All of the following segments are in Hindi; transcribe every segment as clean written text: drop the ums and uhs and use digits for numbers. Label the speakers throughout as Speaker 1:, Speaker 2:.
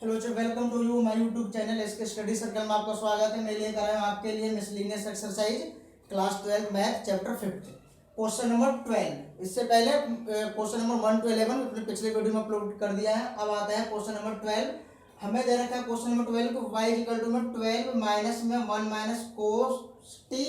Speaker 1: Hello sir, welcome to you my YouTube channel SK study circle में आपका स्वागत है। मैं लेकर आया हूँ आपके लिए miscellaneous exercise class 12 math chapter 5 question number 12। इससे पहले क्वेश्चन नंबर 1 to 11 अपने पिछले वीडियो में अपलोड कर दिया है। अब आता है क्वेश्चन नंबर 12। हमें दे रखा है क्वेश्चन नंबर 12 को y इक्वल टू में 12 माइनस में 1 माइनस कोस टी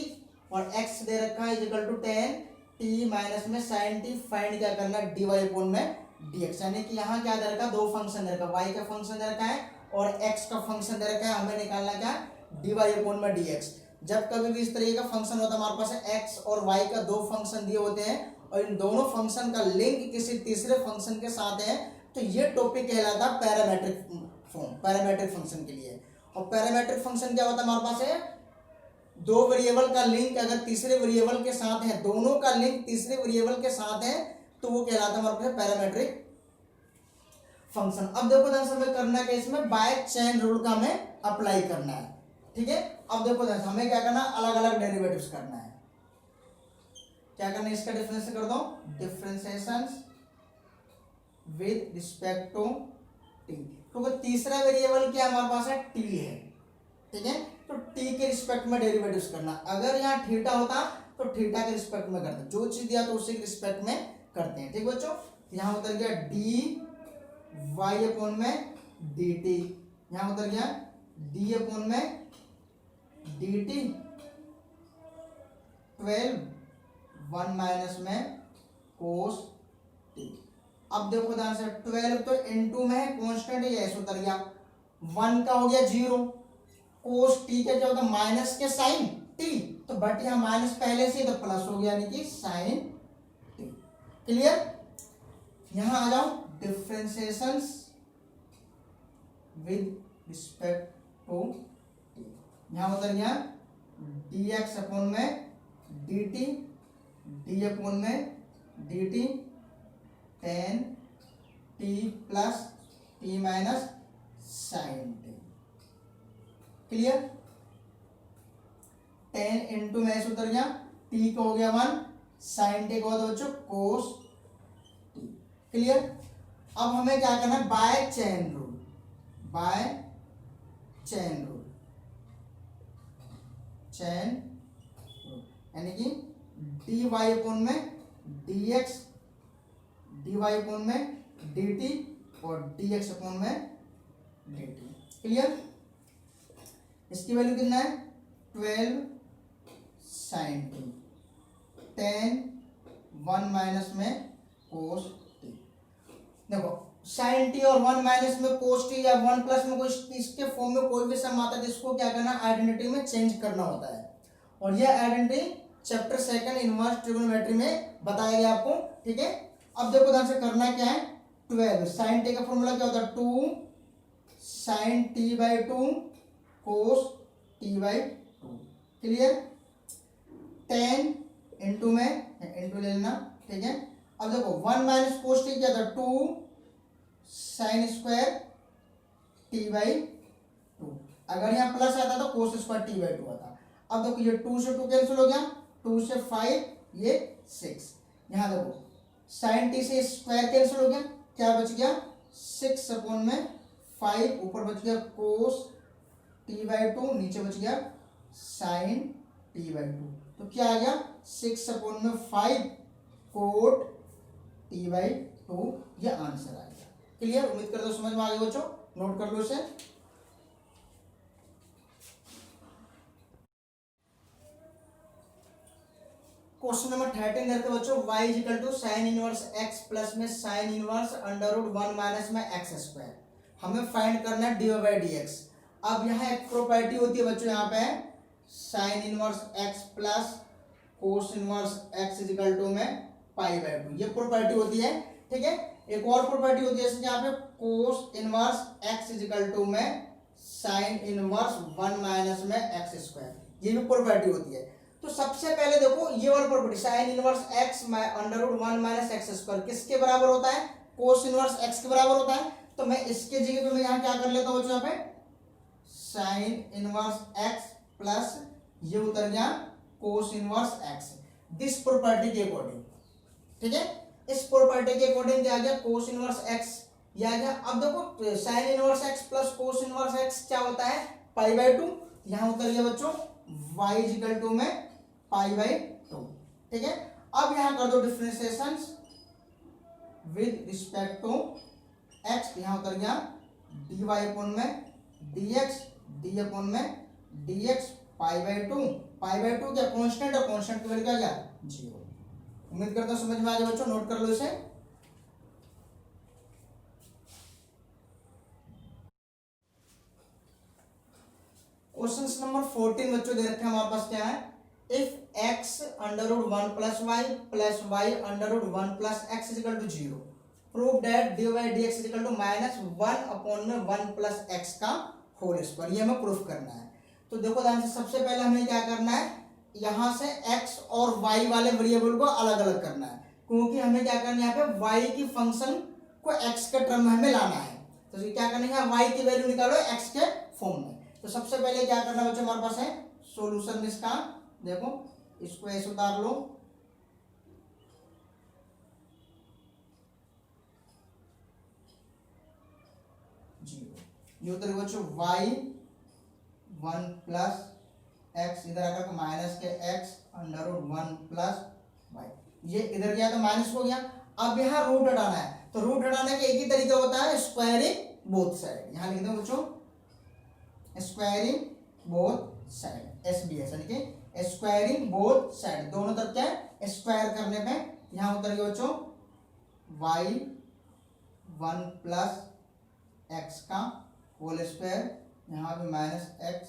Speaker 1: और x दे रखा है इक्वल टू 10 t माइनस में sin t। फाइंड क्या करना है dy अपॉन में dx, यानी कि यहाँ क्या दे रखा है, दो फंक्शन दे रखा है, y का फंक्शन दे रखा है और x का फंक्शन दे रखा है। हमें निकालना क्या dy अपॉन में dx। जब कभी भी इस तरीके का फंक्शन होता है हमारे पास x और y का दो फंक्शन दिए होते हैं और इन दोनों फंक्शन का लिंक किसी तीसरे फंक्शन के साथ है तो ये टॉपिक कहलाता है पैरामेट्रिक फॉर्म, पैरामेट्रिक फंक्शन के लिए। और पैरामेट्रिक फंक्शन क्या होता है, हमारे पास है दो वेरिएबल का लिंक अगर तीसरे वेरिएबल के साथ है, दोनों का लिंक तीसरे वेरिएबल के साथ है तो वो कहलाता है हमारे पास पैरामेट्रिक फंक्शन। अब देखो ध्यान से हमें करना है, इसमें बाय चेन रूल का हमें अप्लाई करना है। ठीक है, अब देखो ध्यान से हमें क्या करना है, अलग अलग डेरिवेटिव्स करना है। क्या करना है, इसका डिफरेंस कर दो, differentiation with respect to t. क्योंकि तीसरा वेरिएबल क्या हमारे पास है, टी है। ठीक है, तो टी के रिस्पेक्ट में डेरिवेटिव्स करना। अगर यहाँ थीटा होता तो थीटा के रिस्पेक्ट में करते, जो चीज दिया तो उसी के रिस्पेक्ट में करते हैं। ठीक बच्चों, यहाँ उतर गया डी वाई अपॉन में डी टी, यहाँ उतर गया डी अपॉन में डी टी 12 1 माइनस में कोस टी। अब देखो ध्यान से 12 तो इनटू में है, कांस्टेंट है, ऐसे उतर गया। 1 का हो गया 0, कोस टी का क्या होता है माइनस के साइन टी, तो बट यहाँ माइनस पहले से तो प्लस हो गया, यानी कि साइन टी। क्लियर, यहां आ जाओ, differentiation with respect to t. यहां उतर गया dx अपॉन में dt, d अपॉन में dt 10 t plus t minus sine t. Clear, 10 into में ऐसे उतर गया, t का हो गया 1, साइन टी का होता बच्चों कोस टी। क्लियर, अब हमें क्या करना है, by chain rule, by chain rule, chain rule यानी कि डी वाई अपॉन में d x, d Y upon में डी टी और डी एक्स अपॉन में डी टी। क्लियर, इसकी वैल्यू कितना है 12 साइन टी 10 1 माइनस में कोस टी। देखो साइन टी और 1 माइनस में कोस टी या 1 प्लस में कोई इसके फॉर्म में कोई भी सम आता है जिसको क्या करना, आइडेंटिटी में चेंज करना होता है। और ये आइडेंटिटी चैप्टर 2 इनवर्स ट्रिग्नोमेट्री में बताया गया आपको। ठीक है, अब देखो ध्यान से करना क्या है, 12 साइन टी का फॉर्मूला क्या होता है, 2 sine t by 2 cos t by 2। Clear, 10 into में इंटू ले लेना। ठीक है, अब देखो 1 माइनस कोस टी क्या था, 2 साइन स्क्वायर टी बाई 2। अगर यहाँ प्लस आता तो कोस स्क्वायर टी बाई 2 आता। अब देखो ये 2 से 2 कैंसिल हो गया, 2 से 5 ये 6। यहाँ देखो साइन टी से स्क्वायर कैंसिल हो गया, क्या बच गया 6 अपॉन में 5, ऊपर बच गया कोस टी बाई 2, नीचे बच गया साइन टी बाई 2। तो क्या आ गया 6 अपॉन में 5 कोट टी बाई 2, ये आंसर आ गया। क्लियर, उम्मीद करता हूं समझ में आ गया बच्चों, नोट कर लो इसे। क्वेश्चन नंबर 13 करते बच्चों, y equal to sine inverse x plus में sine inverse under root 1 minus में x स्क्वायर। हमें फाइंड करना है dy बाई dx। अब यहाँ एक प्रॉपर्टी होती है बच्चों, यहाँ पे sine inverse x plus cos inverse x equal to में पाई बाई 2, ये प्रॉपर्टी होती है। ठीक है, एक और प्रॉपर्टी होती है जैसे यहाँ पे cos inverse x equal to में साइन इनवर्स 1 माइनस में x स्क्वायर, ये भी प्रॉपर्टी होती है। तो सबसे पहले देखो ये वाला property sine inverse x under root 1 minus x square किसके बराबर होता है, कोस इनवर्स x के बराबर होता है। तो मैं इसके जगह पे मैं यहाँ क्या कर लेता हूँ बच्चों, यहाँ पे साइन इनवर्स x प्लस ये उतर गया कोस इनवर्स x, दिस प्रॉपर्टी के अकॉर्डिंग। ठीक है, इस प्रॉपर्टी के अकॉर्डिंग क्या आ गया, कोस इनवर्स x ये आ गया। अब देखो sine inverse x plus cos inverse x क्या होता है, पाई/2। यहाँ उतर गया बच्चों y इजिकल टू में पाई/2, ठीक है। अब यहाँ कर दो differentiation with respect to x, यहाँ उतर गया dy अपॉन में dx, d अपॉन में dx पाई/2। पाई/2 क्या कांस्टेंट, और कांस्टेंट की वैल्यू क्या गया 0। उम्मीद करता हूं समझ में आ गया बच्चों, नोट कर लो इसे। क्वेश्चन नंबर 14 बच्चों दे रखे हैं हमारे पास, क्या है, if x under root 1 plus y under root 1 plus x is equal to 0, prove that dy by dx is equal to minus 1 upon में 1 प्लस एक्स का होल स्क्वायर, ये हमें प्रूफ करना है। तो देखो ध्यान से, सबसे पहले हमें क्या करना है, यहाँ से x और y वाले वेरिएबल को अलग अलग करना है, क्योंकि हमें क्या करना है, यहाँ पे y की फंक्शन को x के टर्म में हमें लाना है। तो क्या करना है, y की वैल्यू निकालो x के फॉर्म में। तो सबसे पहले क्या करना बच्चों, हमारे पास है सॉल्यूशन इसका, देखो इसको ऐसे उतार लो, जीरो, ये उतर बच्चों y 1 प्लस एक्स, इधर आकर के माइनस के x under root 1 plus y, ये इधर गया तो माइनस हो गया। अब यहाँ रूट हटाना है, तो रूट हटाने का एक ही तरीका होता है, स्क्वायरिंग बोथ साइड। यहाँ लिख दो बच्चों स्क्वायरिंग बोथ साइड, SBS यानी कि स्क्वायरिंग बोथ साइड, दोनों तरफ क्या है स्क्वायर करने पे। यहाँ उतर गया बच्चों y 1 प्लस एक्स का होल स्क्वायर, यहाँ पे माइनस एक्स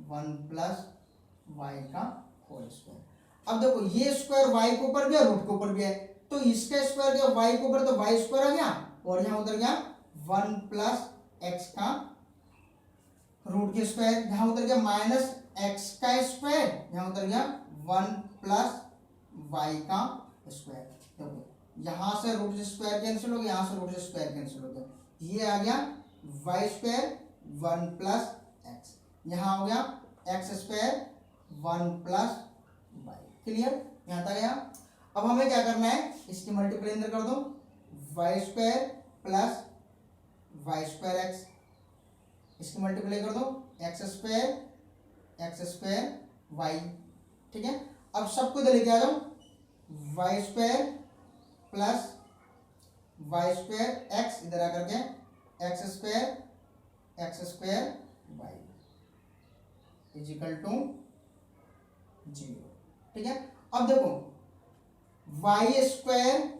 Speaker 1: 1 प्लस वाई का होल स्क्वायर। अब देखो ये स्क्वायर y के ऊपर भी है, रूट के ऊपर भी है, तो इसका स्क्वायर क्या y के ऊपर, तो y स्क्वायर आ गया, और यहाँ उतर गया 1 प्लस एक्स का रूट के स्क्वायर, यहाँ उतर गया माइनस एक्स का स्क्वायर, यहाँ उतर गया 1 प्लस वाई का स्क्वायर। देखो यहाँ से रूट स्क्वायर कैंसिल हो गया, यहाँ से रूट स्क्वायर कैंसिल हो गया, ये आ गया वाई स्क्वायर 1 प्लस एक्स, यहाँ हो गया x square 1 plus y. Clear, यहाँ तक गया। अब हमें क्या करना है, इसकी मल्टीप्लाई अंदर कर दो, y square plus y square x, इसकी मल्टीप्लाई कर दो एक्स स्क्वायर वाई, ठीक है। अब सबको इधर लेके आ जाओ, y square plus y square x, इधर आकर के x square y is equal to 0, ठीक है। अब देखो वाई स्क्वायर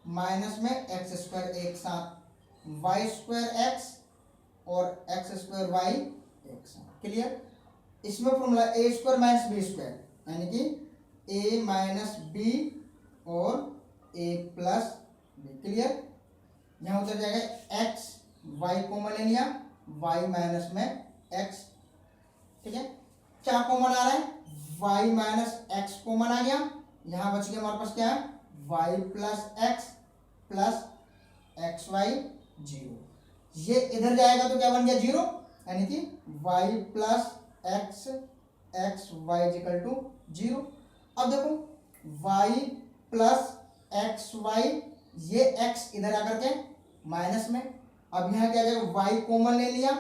Speaker 1: माइनस में एक्स स्क्वायर एक साथ, वाई स्क्वायर एक्स और एक्स स्क्वायर वाई एक साथ। क्लियर, इसमें formula a square minus b square, यानी कि ए माइनस बी और ए प्लस बी। क्लियर, यहाँ उतर जाएगा एक्स, वाई कॉमन ले लिया, वाई माइनस में एक्स, ठीक है। क्या कॉमन आ रहा है, वाई माइनस एक्स कॉमन आ गया, यहाँ बच गया हमारे पास क्या है, वाई प्लस एक्स वाई 0, ये इधर जाएगा तो क्या बन गया 0, यानी कि y plus x y is equal to 0। अब देखो y प्लस एक्स वाई, ये x इधर आकर के माइनस में, अब यहाँ क्या जाएगा y कॉमन ले लिया,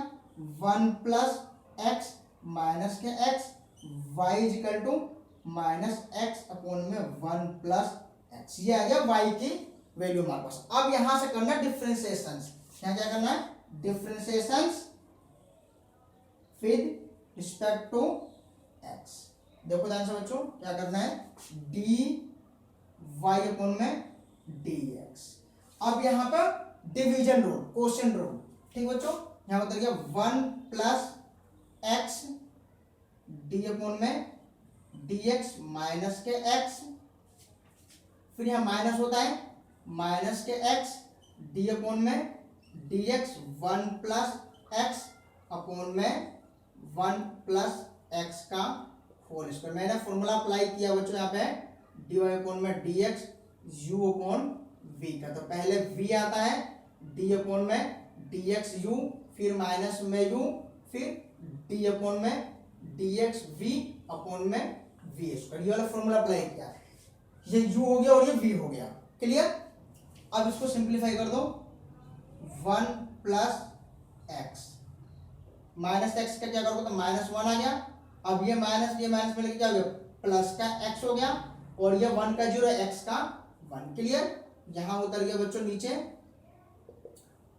Speaker 1: 1 प्लस एक्स माइनस के x, y is equal to minus x upon में 1 प्लस एक्स, ये आ गया y की वैल्यू हमारे पास। अब यहां से करना डिफरेंशिएशन, यहाँ क्या करना है, differentiation with respect to x. देखो ध्यान से बच्चों, क्या करना है, डी वाई अपॉन में डी एक्स। अब यहाँ पर डिवीजन रूल, क्वोशिएंट रूल, ठीक बच्चों, यहाँ उतर गया 1 प्लस एक्स डी अपॉन में डी एक्स माइनस के एक्स, फिर यहाँ माइनस होता है माइनस के एक्स डी अपॉन में d x 1 plus x upon में 1 प्लस एक्स का होल स्क्वायर। मैंने फॉर्मूला अप्लाई किया बच्चों यहाँ पे, डी वाई अपॉन में d x u upon v का, तो पहले वी आता है, डी अपॉन में डी एक्स यू, फिर माइनस में यू, फिर डी अपॉन में डी एक्स वी अपॉन में वी स्क्वायर, ये वाला फॉर्मूला अप्लाई किया, ये यू हो गया और ये वी हो गया। क्लियर, अब इसको सिंप्लीफाई कर दो, one plus x, minus x का क्या करोगे तो माइनस वन आ गया। अब ये माइनस मिलकर क्या हो गया प्लस का एक्स हो गया, और ये वन का जीरो एक्स का वन। क्लियर, यहां उतर गया बच्चों नीचे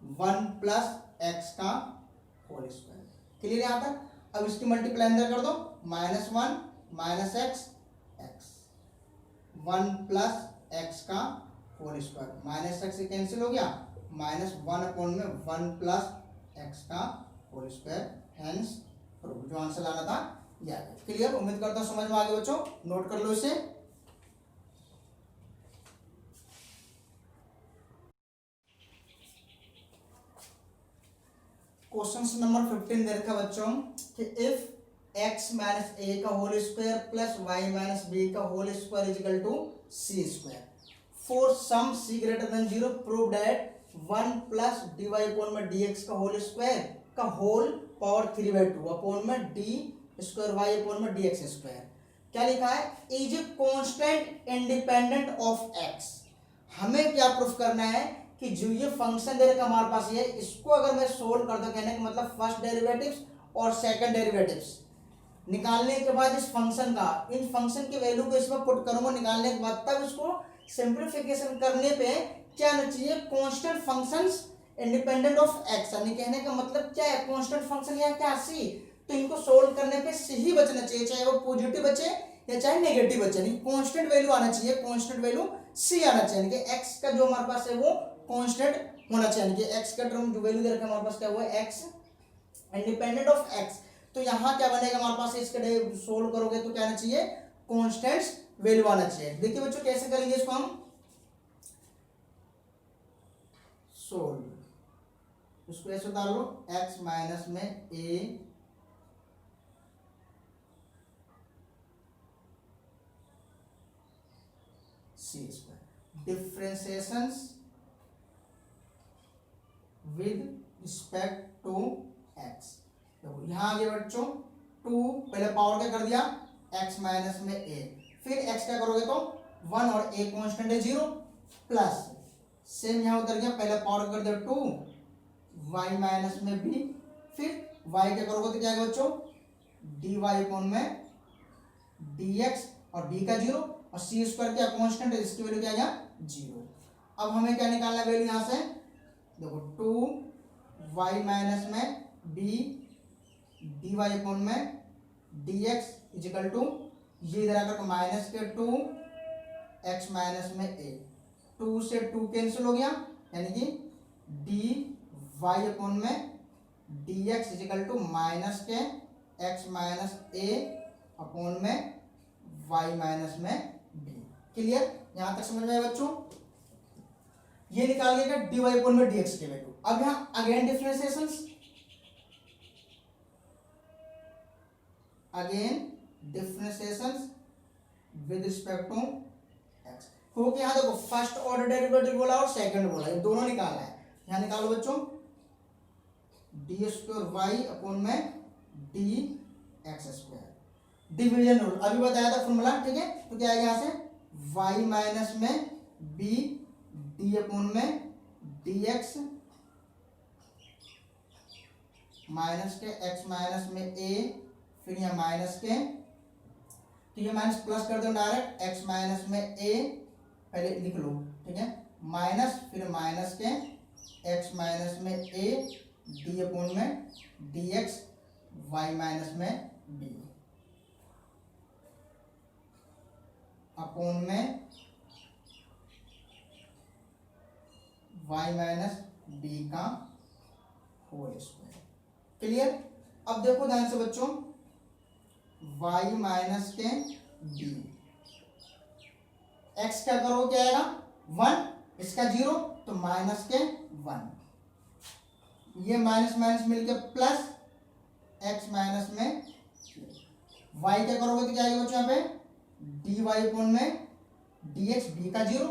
Speaker 1: वन प्लस एक्स का होल स्क्वायर। क्लियर यहां तक। अब इसकी मल्टीप्लाई अंदर कर दो, minus one minus x x, one plus x का होल स्क्वायर, माइनस एक्स से कैंसिल हो गया, माइनस वन अपॉन में वन प्लस एक्स का होल स्क्वायर, हेंस जो आंसर लाना था यह आ गया। क्लियर, उम्मीद करता हूं समझ में आ गया बच्चों, नोट कर लो इसे। क्वेश्चन नंबर 15 दे रखा बच्चों कि इफ x माइनस ए का whole square plus Y minus B का whole square is equal to C square for some c greater than 0 prove that 1 plus D Y upon में dx का होल स्क्वायर का होल पावर 3/2 अपॉन में डी स्क्वायर वाई अपॉन में dx स्क्वायर। क्या लिखा है, is a constant independent of x। हमें क्या प्रूफ करना है कि जो ये फंक्शन दे रखा हमारे पास ये, इसको अगर मैं सोल्व कर दूं, कहने का मतलब फर्स्ट डेरिवेटिव्स और सेकंड डेरिवेटिव्स निकालने के बाद इस फंक्शन का, इन फंक्शन की वैल्यू को इसमें पुट करूंगा निकालने के बाद, तब इसको सिंप्लीफिकेशन करने पे क्या आना चाहिए, constant functions independent of x. यानी कहने का मतलब क्या है, कांस्टेंट फंक्शन या क्या सी, तो इनको सोल्व करने पे सी ही बचना चाहिए, चाहे वो पॉजिटिव बचे या चाहे नेगेटिव बचे, नहीं कांस्टेंट वैल्यू आना चाहिए, कांस्टेंट वैल्यू सी आना चाहिए, कि एक्स का जो हमारे पास है वो कांस्टेंट होना चाहिए, कि एक्स का टर्म जो वैल्यू दे रखा है हमारे पास क्या हुआ है, एक्स इंडिपेंडेंट ऑफ एक्स। तो यहाँ क्या बनेगा हमारे पास, इसके सोल्व करोगे तो क्या आना चाहिए, कांस्टेंट्स वैल्यू आना चाहिए। देखिए बच्चों कैसे करेंगे इसको हम सोल्व, इसको ऐसे उतार लो, x माइनस में a c square differentiations with respect to x। देखो यहां आगे बच्चों 2 पहले पावर क्या कर दिया x माइनस में a, फिर x क्या करोगे तो 1 और a कांस्टेंट है 0 प्लस सेम यहां उतर गया, पहले पावर कर दिया 2 y माइनस में b, फिर y क्या करोगे तो क्या आएगा बच्चों dy अपॉन में dx और b का 0 और c स्क्वायर क्या कांस्टेंट है, इसकी वैल्यू क्या आ गया 0। अब हमें क्या निकालना है वैल्यू यहां से, देखो 2y माइनस में b dy अपॉन में dx इज इक्वल टू, ये इधर आकर माइनस के 2 x माइनस में a, 2 से 2 कैंसिल हो गया, यानी कि dy अपॉन में dx is equal to minus के x माइनस a अपॉन में y माइनस में b। क्लियर, यहां तक समझ में आया बच्चों, ये निकाल लिया dy अपॉन में dx की वैल्यू। अब यहां again differentiations with respect to x, क्योंकि यहां देखो फर्स्ट ऑर्डर डेरिवेटिव बोला और सेकंड बोला, ये दोनों निकालना है। यहां निकालो बच्चों डी स्क्वायर वाई अपॉन में d x square, division rule अभी बताया था फॉर्मूला, ठीक है। तो क्या आएगा यहां से y माइनस में b डी अपॉन में डी एक्स माइनस के x माइनस में a, फिर यहाँ माइनस के, तो ये माइनस प्लस कर दो डायरेक्ट, x माइनस में a पहले लिख लो, ठीक है, माइनस फिर माइनस के x माइनस में a डी अपॉन में डी एक्स y माइनस में b अपॉन में y माइनस b का होल स्क्वायर। क्लियर, अब देखो ध्यान से बच्चों y माइनस के b, x क्या करो क्या आएगा 1, इसका 0 तो माइनस के 1, ये माइनस माइनस मिलकर प्लस x माइनस में y क्या करोगे तो क्या आएगा बच्चों यहाँ पे dy अपॉन में dx b का 0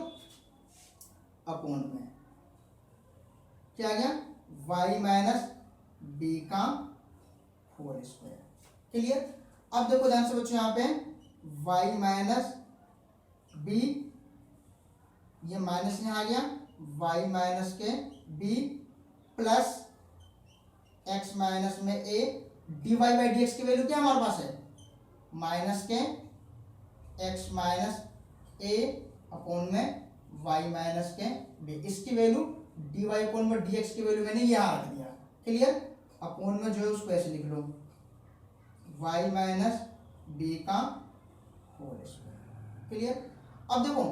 Speaker 1: अपॉन में क्या आ गया y माइनस b का होल स्क्वायर। क्लियर, अब देखो ध्यान से बच्चों यहाँ पे y माइनस b, ये माइनस यहाँ आ गया y माइनस के b प्लस एक्स माइनस में a d y by d x की वैल्यू क्या हमारे पास है, माइनस के एक्स माइनस ए अपॉन में वाई माइनस के बी। इसकी वैल्यू डी वाई अपॉन में डी एक्स की वैल्यू मैंने यहाँ रख दिया। क्लियर। अपॉन में जो है उसको ऐसे लिख लो, वाई माइनस बी का होल स्क्वायर। क्लियर। अब देखो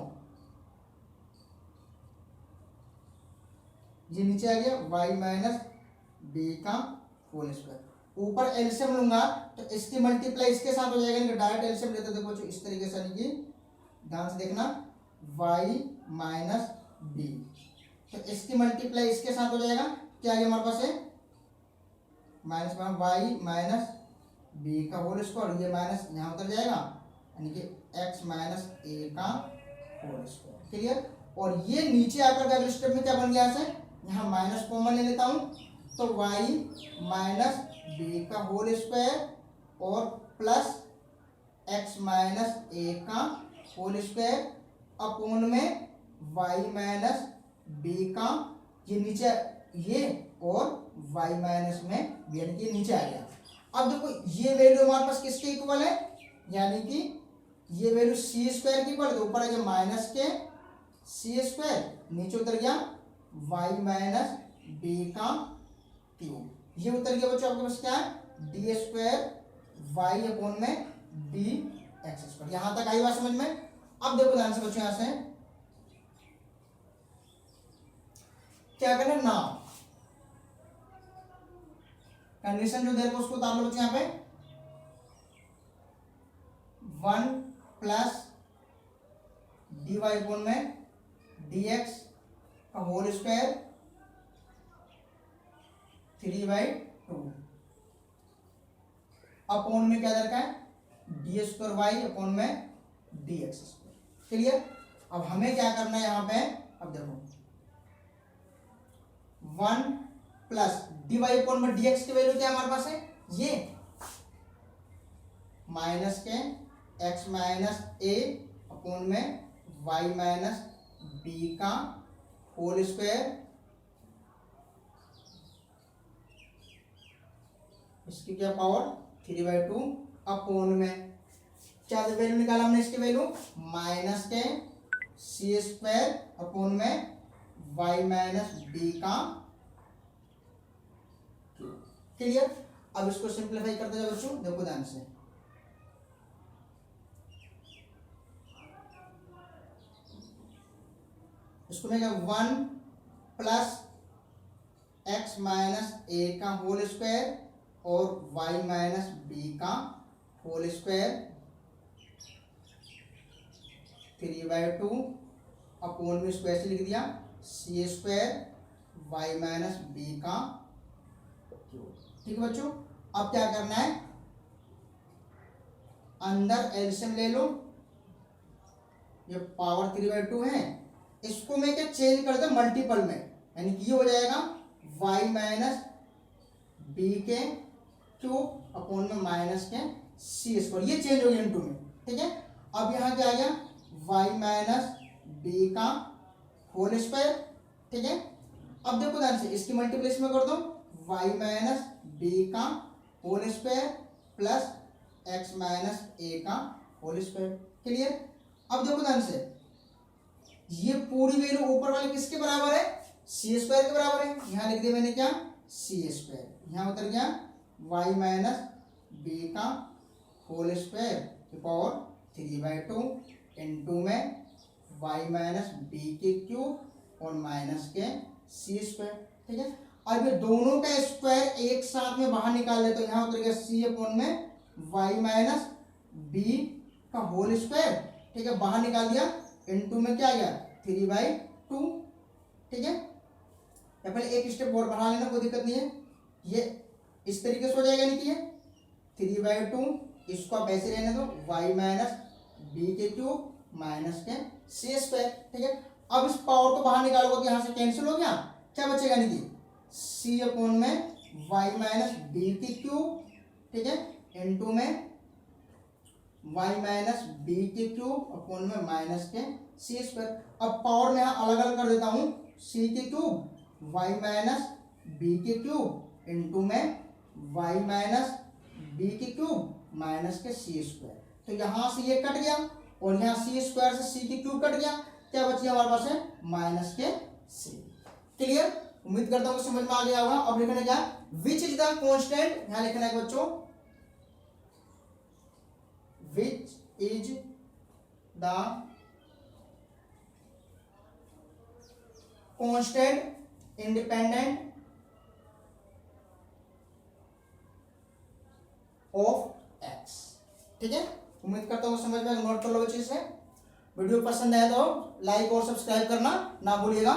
Speaker 1: ये नीचे आ गया वाई माइनस बी का होल स्क्वायर। ऊपर एलसीएम लूंगा तो इसकी मल्टीप्लाई इसके साथ हो जाएगा, डायरेक्ट एलसीएम लेते देखो इस तरीके से, यानी कि ध्यान से देखना, y माइनस बी, तो इसकी मल्टीप्लाई इसके साथ हो जाएगा, क्या आगे हमारे पास है माइनस वाई माइनस बी का होल स्क्वायर, ये माइनस यहाँ उतर जाएगा, यानी कि x माइनस ए का होल स्क्वायर। क्लियर। और ये नीचे आकर के अगले स्टेप में क्या बन गया है, यहाँ माइनस कॉमन ले लेता हूँ, तो y माइनस बी का होल स्क्वायर और प्लस x माइनस ए का होल स्क्वायर अपॉन में y माइनस बी का, ये नीचे ये और y माइनस में b, यानी कि नीचे आ गया। अब देखो ये वैल्यू हमारे पास किसके इक्वल है, यानी कि ये वैल्यू सी स्क्वायर की इक्वल है, तो ऊपर आ गया माइनस के सी स्क्वायर, नीचे उतर गया y माइनस बी का क्यूब, ये उतर गया बच्चों आपके पास क्या है डी स्क्वायर वाई अपॉन में डी एक्स स्क्वायर। यहां तक आई बात समझ में। अब देखो ध्यान से बच्चों, यहां से क्या करना है, नाउ कंडीशन जो दे रहे उसको उतार लो बच्चों, यहां पे 1 प्लस डी वाई अपॉन में डी एक्स का होल स्क्वायर 3/2 अपॉन में क्या दरकार है डी स्क्वायर वाई अपॉन में डी एक्स स्क्वायर। क्लियर। अब हमें क्या करना है यहाँ पे, अब देखो 1 प्लस डी वाई अपॉन में डी एक्स की वैल्यू क्या हमारे पास है, ये माइनस के एक्स माइनस ए अपॉन में वाई माइनस बी का होल स्क्वायर, इसकी क्या पावर 3/2 अपॉन में क्या वैल्यू निकाला हमने इसकी वैल्यू माइनस के सी स्क्वायर अपॉन में वाई माइनस बी का। क्लियर। अब इसको सिंप्लीफाई करते जाओ बच्चों, देखो ध्यान से, इसको मैं क्या 1 प्लस एक्स माइनस ए का होल स्क्वायर और y माइनस बी का होल स्क्वायर 3/2 अपॉन में इसको ऐसे लिख दिया सी स्क्वायर वाई माइनस बी का क्यूब। ठीक है बच्चों। अब क्या करना है, अंदर एलसीएम ले लो, ये पावर 3/2 है, इसको मैं क्या चेंज कर दे मल्टीपल में, यानी कि ये हो जाएगा y माइनस बी के क्यूब अपॉन में माइनस के सी स्क्वायर, ये चेंज हो गया इनटू में। ठीक है। अब यहाँ क्या आ गया y माइनस बी का होल स्क्वायर। ठीक है। अब देखो ध्यान से इसकी मल्टीप्लिकेशन में कर दो y माइनस बी का whole square plus x minus A का होल स्क्वायर। क्लियर। अब देखो ध्यान से ये पूरी वैल्यू ऊपर वाले किसके बराबर है, सी स्क्वायर के बराबर है, यहाँ लिख दिया मैंने क्या सी स्क्वायर, यहाँ उतर गया y माइनस बी का होल स्क्वायर की पावर 3/2 इनटू में y माइनस बी के क्यूब और माइनस के सी स्क्वायर। ठीक है। अब ये दोनों का स्क्वायर एक साथ में बाहर निकाल ले, तो यहाँ उतर गया सी अपॉन में y माइनस बी का होल स्क्वायर। ठीक है, बाहर निकाल दिया, इनटू में क्या आ गया 3/2। ठीक है, या पहले एक स्टेप और बढ़ा लेना, कोई दिक्कत नहीं है, ये इस तरीके से हो जाएगा, नहीं कि ये 3/2 इसको आप ऐसे रहने दो y माइनस बी के क्यूब माइनस के सी स्क्वायर। ठीक है, अब इस पावर को बाहर निकालोगे तो यहाँ से कैंसिल हो गया, क्या बचेगा, नहीं कि सी अपॉन में y माइनस बी के क्यूब, ठीक है, इनटू में y माइनस बी के क्यूब अपॉन में माइनस के सी स्क्वायर। अब पावर में यहाँ अलग अलग कर देता हूँ, सी के क्यूब y माइनस बी के क्यूब इंटू में वाई माइनस बी के क्यूब माइनस के सी स्क्वायर। तो यहाँ से ये कट गया और यहाँ सी स्क्वायर से सी की क्यूब कट गया, क्या बच गया हमारे पास है माइनस के सी। क्लियर, उम्मीद करता हूँ समझ में आ गया होगा। अब लिखना क्या, विच इज द कांस्टेंट, यहाँ लिखना है बच्चों which is the constant independent of x. ठीक है, उम्मीद करता हूँ समझ में, नोट कर लो चीज है। वीडियो पसंद आए तो लाइक और सब्सक्राइब करना ना भूलिएगा।